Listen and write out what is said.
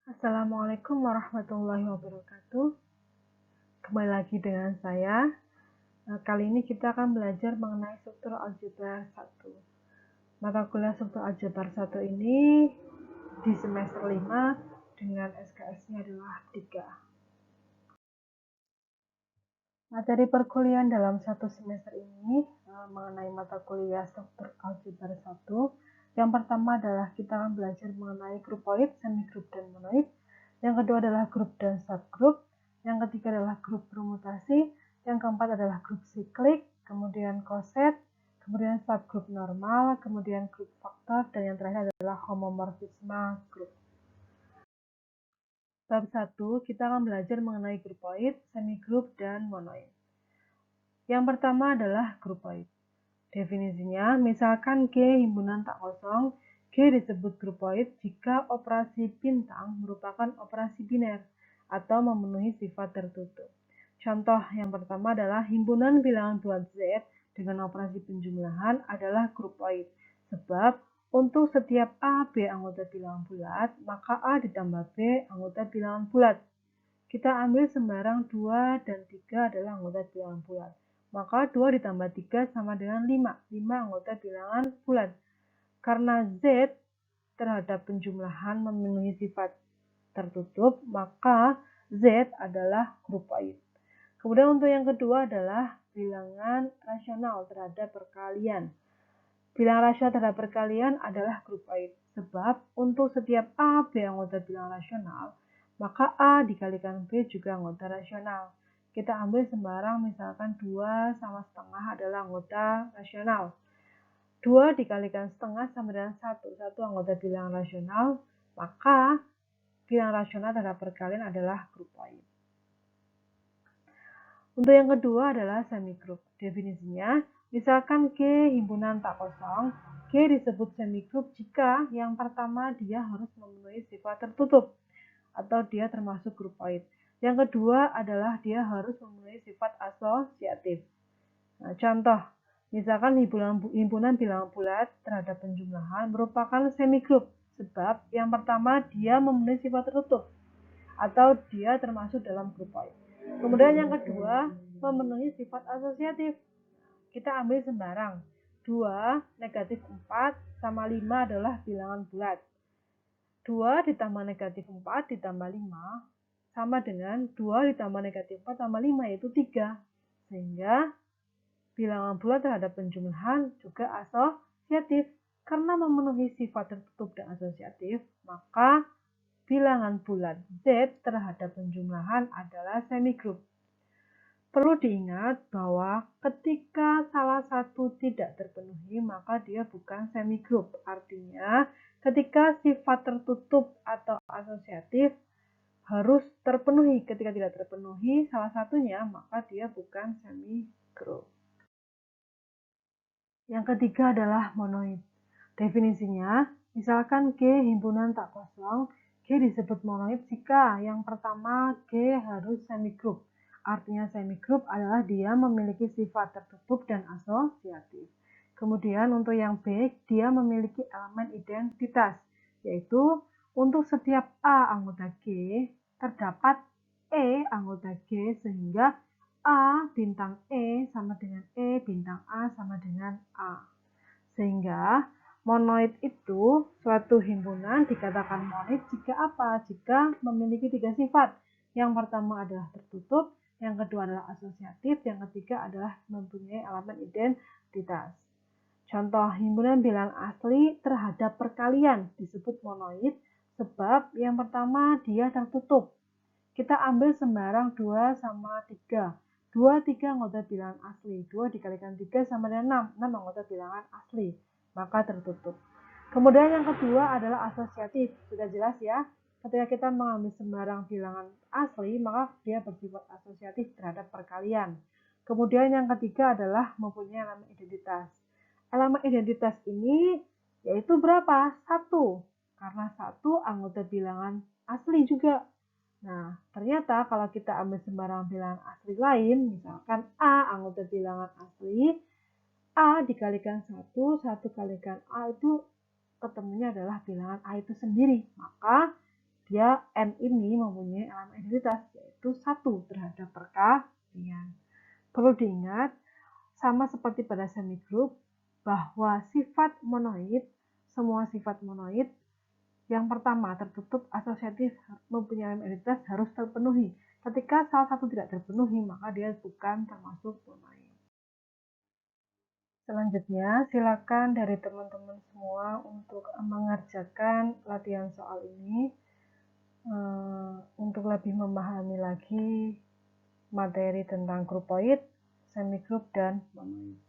Assalamualaikum warahmatullahi wabarakatuh. Kembali lagi dengan saya. Kali ini kita akan belajar mengenai struktur aljabar 1. Mata kuliah struktur aljabar 1 ini di semester 5 dengan SKS-nya adalah 3. Materi perkuliahan dalam satu semester ini mengenai mata kuliah struktur aljabar 1. Yang pertama adalah kita akan belajar mengenai grupoid, semigrup, dan monoid. Yang kedua adalah grup dan subgrup. Yang ketiga adalah grup permutasi. Yang keempat adalah grup siklik, kemudian koset, kemudian subgrup normal, kemudian grup faktor, dan yang terakhir adalah homomorfisme grup. Bab 1, kita akan belajar mengenai grupoid, semigrup, dan monoid. Yang pertama adalah grupoid. Definisinya, misalkan G himpunan tak kosong, G disebut grupoid jika operasi bintang merupakan operasi biner atau memenuhi sifat tertutup. Contoh yang pertama adalah himpunan bilangan bulat Z dengan operasi penjumlahan adalah grupoid. Sebab untuk setiap A, B anggota bilangan bulat, maka A ditambah B anggota bilangan bulat. Kita ambil sembarang 2 dan 3 adalah anggota bilangan bulat. Maka 2 ditambah 3 sama dengan 5. 5 anggota bilangan bulat. Karena Z terhadap penjumlahan memenuhi sifat tertutup, maka Z adalah grupoid. Kemudian untuk yang kedua adalah bilangan rasional terhadap perkalian. Bilangan rasional terhadap perkalian adalah grupoid. Sebab untuk setiap A, B anggota bilangan rasional, maka A dikalikan B juga anggota rasional. Kita ambil sembarang misalkan 2 sama setengah adalah anggota rasional. 2 dikalikan setengah sama dengan 1. 1 anggota bilangan rasional, maka bilangan rasional terhadap perkalian adalah grupoid. Untuk yang kedua adalah semigrup. Definisinya, misalkan G himpunan tak kosong, G disebut semigrup jika yang pertama dia harus memenuhi sifat tertutup atau dia termasuk grupoid. Yang kedua adalah dia harus memenuhi sifat asosiatif. Nah, contoh, misalkan himpunan bilangan bulat terhadap penjumlahan merupakan semigrup sebab yang pertama dia memenuhi sifat tertutup atau dia termasuk dalam grupoid. Kemudian yang kedua memenuhi sifat asosiatif. Kita ambil sembarang 2 negatif 4 sama 5 adalah bilangan bulat. 2 ditambah negatif 4 ditambah 5 sama dengan 2 ditambah negatif 4 tambah 5 yaitu 3. Sehingga bilangan bulat terhadap penjumlahan juga asosiatif. Karena memenuhi sifat tertutup dan asosiatif, maka bilangan bulat Z terhadap penjumlahan adalah semigrup. Perlu diingat bahwa ketika salah satu tidak terpenuhi, maka dia bukan semigrup. Artinya, ketika sifat tertutup atau asosiatif harus terpenuhi. Ketika tidak terpenuhi salah satunya, maka dia bukan semigrup. Yang ketiga adalah monoid. Definisinya, misalkan G himpunan tak kosong, G disebut monoid jika yang pertama G harus semigrup. Artinya semigrup adalah dia memiliki sifat tertutup dan asosiatif. Kemudian untuk yang B, dia memiliki elemen identitas, yaitu untuk setiap A anggota G, terdapat E anggota G sehingga A bintang E sama dengan E bintang A sama dengan A. Sehingga monoid itu suatu himpunan dikatakan monoid jika apa? Jika memiliki 3 sifat. Yang pertama adalah tertutup, yang kedua adalah asosiatif, yang ketiga adalah mempunyai elemen identitas. Contoh himpunan bilangan asli terhadap perkalian disebut monoid sebab yang pertama dia tertutup. Kita ambil sembarang 2 sama 3. 2, 3 anggota bilangan asli. 2 dikalikan 3 sama dengan 6. 6 anggota bilangan asli. Maka tertutup. Kemudian yang kedua adalah asosiatif. Sudah jelas ya. Ketika kita mengambil sembarang bilangan asli, maka dia bersifat asosiatif terhadap perkalian. Kemudian yang ketiga adalah mempunyai elemen identitas. Elemen identitas ini yaitu berapa? 1. Karena 1 anggota bilangan asli juga. Nah, ternyata kalau kita ambil sembarang bilangan asli lain, misalkan A anggota bilangan asli, A dikalikan 1, 1 kalikan A itu ketemunya adalah bilangan A itu sendiri. Maka dia M ini mempunyai elemen identitas, yaitu 1 terhadap perkalian. Perlu diingat, sama seperti pada semigroup, bahwa sifat monoid, semua sifat monoid, yang pertama tertutup asosiatif mempunyai elemen identitas harus terpenuhi. Ketika salah satu tidak terpenuhi, maka dia bukan termasuk monoid. Selanjutnya, silakan dari teman-teman semua untuk mengerjakan latihan soal ini untuk lebih memahami lagi materi tentang grupoid, semigroup, dan monoid.